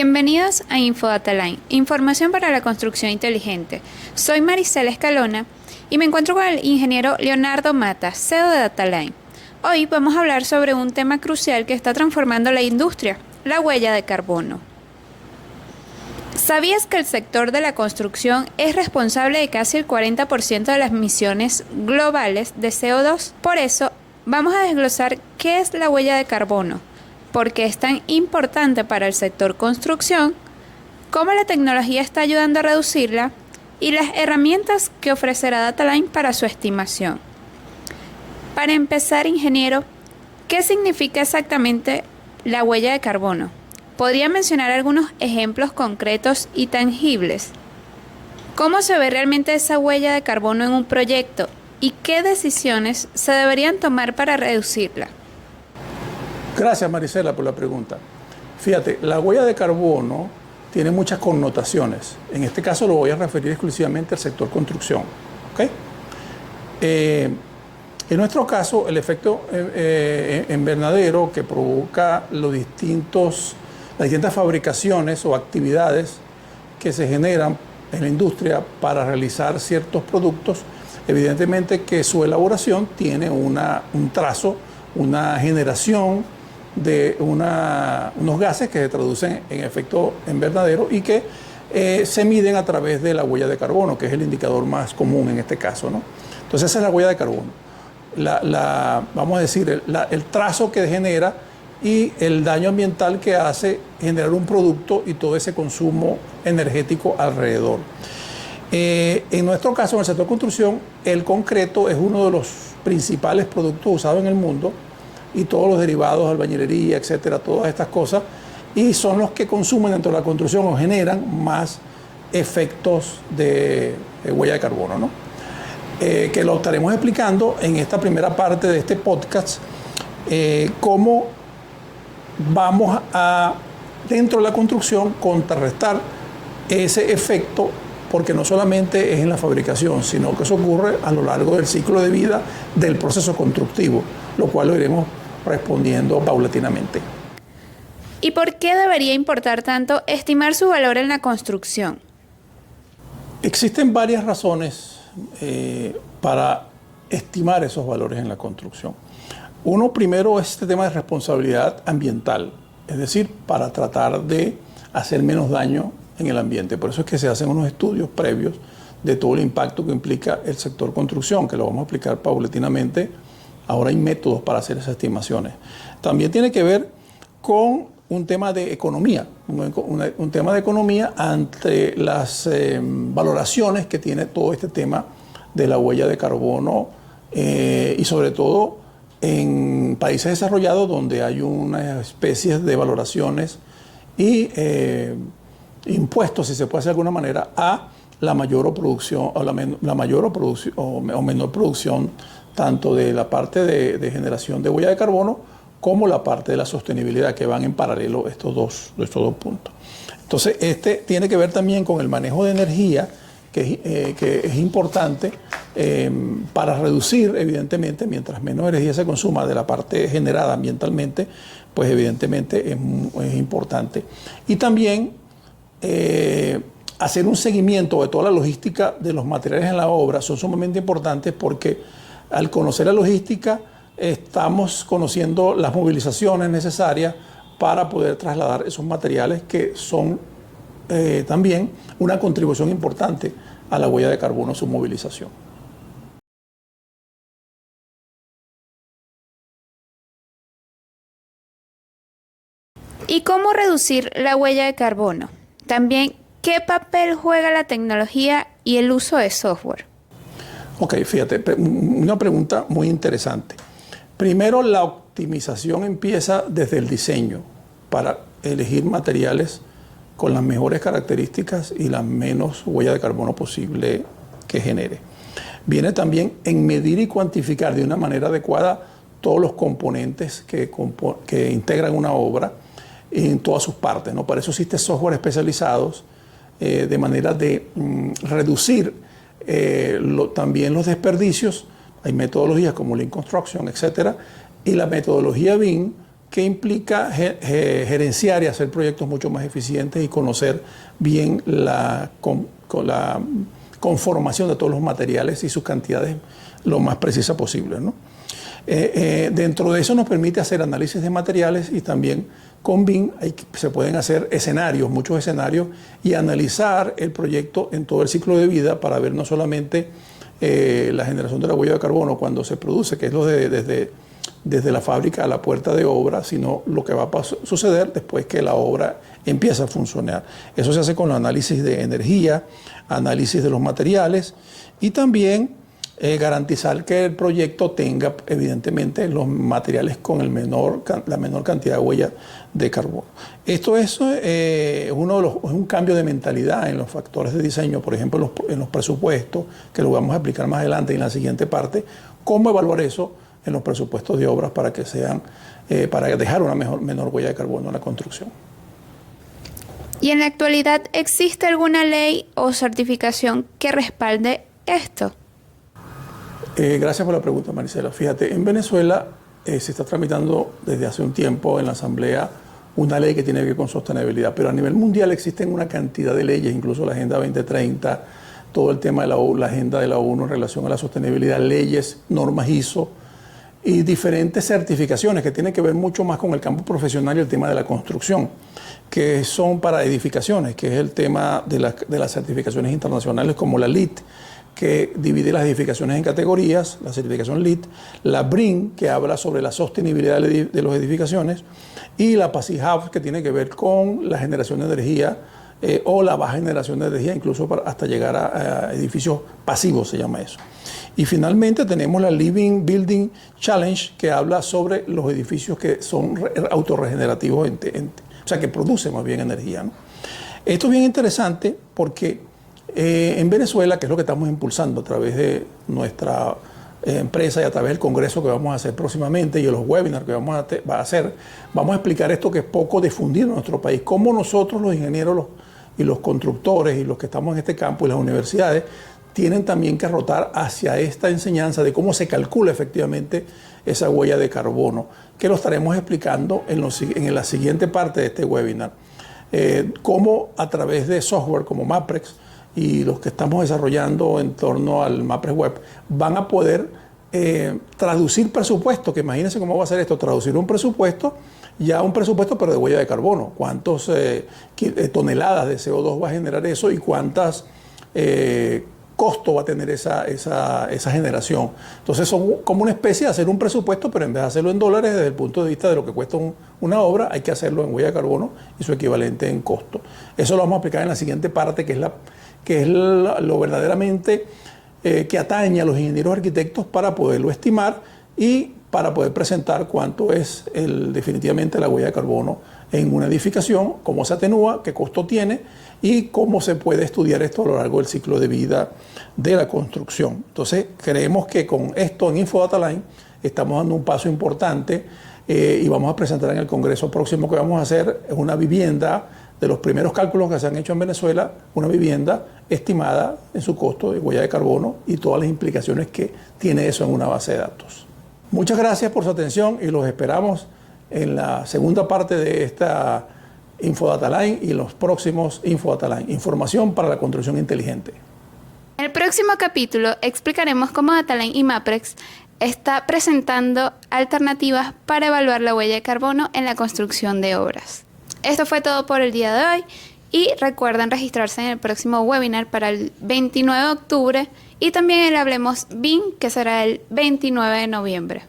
Bienvenidos a InfoDataLine, información para la construcción inteligente. Soy Maricela Escalona y me encuentro con el ingeniero Leonardo Mata, CEO de Dataline. Hoy vamos a hablar sobre un tema crucial que está transformando la industria, la huella de carbono. ¿Sabías que el sector de la construcción es responsable de casi el 40% de las emisiones globales de CO2? Por eso, vamos a desglosar qué es la huella de carbono, por qué es tan importante para el sector construcción, cómo la tecnología está ayudando a reducirla y las herramientas que ofrecerá Dataline para su estimación. Para empezar, ingeniero, ¿qué significa exactamente la huella de carbono? ¿Podría mencionar algunos ejemplos concretos y tangibles? ¿Cómo se ve realmente esa huella de carbono en un proyecto y qué decisiones se deberían tomar para reducirla? Gracias, Maricela, por la pregunta. Fíjate, la huella de carbono tiene muchas connotaciones. En este caso lo voy a referir exclusivamente al sector construcción. ¿Okay? En nuestro caso, el efecto invernadero que provoca las distintas fabricaciones o actividades que se generan en la industria para realizar ciertos productos, evidentemente que su elaboración tiene un trazo, una generación de unos gases que se traducen en efecto invernadero y que se miden a través de la huella de carbono, que es el indicador más común en este caso, ¿no? Entonces esa es la huella de carbono. Vamos a decir, el trazo que genera y el daño ambiental que hace generar un producto y todo ese consumo energético alrededor. En nuestro caso, en el sector construcción, el concreto es uno de los principales productos usados en el mundo, y todos los derivados, albañilería, etcétera, todas estas cosas, y son los que consumen dentro de la construcción o generan más efectos de huella de carbono, ¿no? Que lo estaremos explicando en esta primera parte de este podcast, cómo vamos a, dentro de la construcción, contrarrestar ese efecto, porque no solamente es en la fabricación, sino que eso ocurre a lo largo del ciclo de vida del proceso constructivo, lo cual lo iremos respondiendo paulatinamente. ¿Y por qué debería importar tanto estimar su valor en la construcción? Existen varias razones para estimar esos valores en la construcción. Uno, primero, es este tema de responsabilidad ambiental, es decir, para tratar de hacer menos daño en el ambiente. Por eso es que se hacen unos estudios previos de todo el impacto que implica el sector construcción, que lo vamos a explicar paulatinamente. Ahora hay métodos para hacer esas estimaciones. También tiene que ver con un tema de economía, un tema de economía ante las valoraciones que tiene todo este tema de la huella de carbono y sobre todo en países desarrollados donde hay unas especies de valoraciones y impuestos, si se puede hacer de alguna manera, a la mayor producción o la mayor producción o menor producción, tanto de la parte de generación de huella de carbono como la parte de la sostenibilidad, que van en paralelo estos dos puntos. Entonces, este tiene que ver también con el manejo de energía, que es importante para reducir, evidentemente, mientras menos energía se consuma de la parte generada ambientalmente, pues evidentemente es importante. Y también hacer un seguimiento de toda la logística de los materiales en la obra son sumamente importantes, porque al conocer la logística estamos conociendo las movilizaciones necesarias para poder trasladar esos materiales, que son también una contribución importante a la huella de carbono, su movilización. ¿Y cómo reducir la huella de carbono? También, ¿qué papel juega la tecnología y el uso de software? Ok, fíjate, una pregunta muy interesante. Primero, la optimización empieza desde el diseño para elegir materiales con las mejores características y la menos huella de carbono posible que genere. Viene también en medir y cuantificar de una manera adecuada todos los componentes que integran una obra en todas sus partes, ¿no? Para eso existen software especializados de manera de reducir también los desperdicios. Hay metodologías como Lean Construction, etcétera, y la metodología BIM que implica gerenciar y hacer proyectos mucho más eficientes y conocer bien la conformación de todos los materiales y sus cantidades lo más precisa posible, ¿no? Dentro de eso nos permite hacer análisis de materiales y también con BIM se pueden hacer escenarios, muchos escenarios, y analizar el proyecto en todo el ciclo de vida para ver no solamente la generación de la huella de carbono cuando se produce, que es lo desde la fábrica a la puerta de obra, sino lo que va a suceder después que la obra empieza a funcionar. Eso se hace con el análisis de energía, análisis de los materiales y también garantizar que el proyecto tenga evidentemente los materiales con la menor cantidad de huella de carbono. Esto es un cambio de mentalidad en los factores de diseño, por ejemplo en los presupuestos, que lo vamos a explicar más adelante en la siguiente parte, cómo evaluar eso en los presupuestos de obras para que sean, para dejar una menor huella de carbono en la construcción. ¿Y en la actualidad existe alguna ley o certificación que respalde esto? Gracias por la pregunta, Maricela. Fíjate, en Venezuela se está tramitando desde hace un tiempo en la Asamblea una ley que tiene que ver con sostenibilidad, pero a nivel mundial existen una cantidad de leyes, incluso la Agenda 2030, todo el tema de la Agenda de la ONU en relación a la sostenibilidad, leyes, normas ISO y diferentes certificaciones que tienen que ver mucho más con el campo profesional y el tema de la construcción, que son para edificaciones, que es el tema de las certificaciones internacionales como la LEED, que divide las edificaciones en categorías, la certificación LEED, la BREEAM, que habla sobre la sostenibilidad de las edificaciones, y la PASIV Hub, que tiene que ver con la generación de energía o la baja generación de energía, incluso hasta llegar a edificios pasivos, se llama eso. Y finalmente tenemos la Living Building Challenge, que habla sobre los edificios que son autorregenerativos, o sea, que producen más bien energía, ¿no? Esto es bien interesante porque en Venezuela, que es lo que estamos impulsando a través de nuestra empresa y a través del congreso que vamos a hacer próximamente y de los webinars que vamos a hacer, vamos a explicar esto que es poco difundido en nuestro país, cómo nosotros los ingenieros y los constructores y los que estamos en este campo y las universidades tienen también que rotar hacia esta enseñanza de cómo se calcula efectivamente esa huella de carbono, que lo estaremos explicando en la siguiente parte de este webinar. Cómo a través de software como Maprex y los que estamos desarrollando en torno al Maprex Web van a poder traducir presupuestos, que imagínense cómo va a ser esto, traducir un presupuesto, ya un presupuesto pero de huella de carbono, cuántas toneladas de CO2 va a generar eso y cuántas costo va a tener esa generación. Entonces son como una especie de hacer un presupuesto, pero en vez de hacerlo en dólares, desde el punto de vista de lo que cuesta una obra, hay que hacerlo en huella de carbono y su equivalente en costo. Eso lo vamos a aplicar en la siguiente parte, que es lo verdaderamente que atañe a los ingenieros arquitectos para poderlo estimar y para poder presentar cuánto es definitivamente la huella de carbono en una edificación, cómo se atenúa, qué costo tiene y cómo se puede estudiar esto a lo largo del ciclo de vida de la construcción. Entonces, creemos que con esto en InfoDataLine estamos dando un paso importante y vamos a presentar en el congreso próximo que vamos a hacer una vivienda, de los primeros cálculos que se han hecho en Venezuela, una vivienda estimada en su costo de huella de carbono y todas las implicaciones que tiene eso en una base de datos. Muchas gracias por su atención y los esperamos en la segunda parte de esta InfoDataLine y los próximos InfoDataLine, información para la construcción inteligente. En el próximo capítulo explicaremos cómo Dataline y Maprex está presentando alternativas para evaluar la huella de carbono en la construcción de obras. Esto fue todo por el día de hoy y recuerden registrarse en el próximo webinar para el 29 de octubre y también el Hablemos BIM, que será el 29 de noviembre.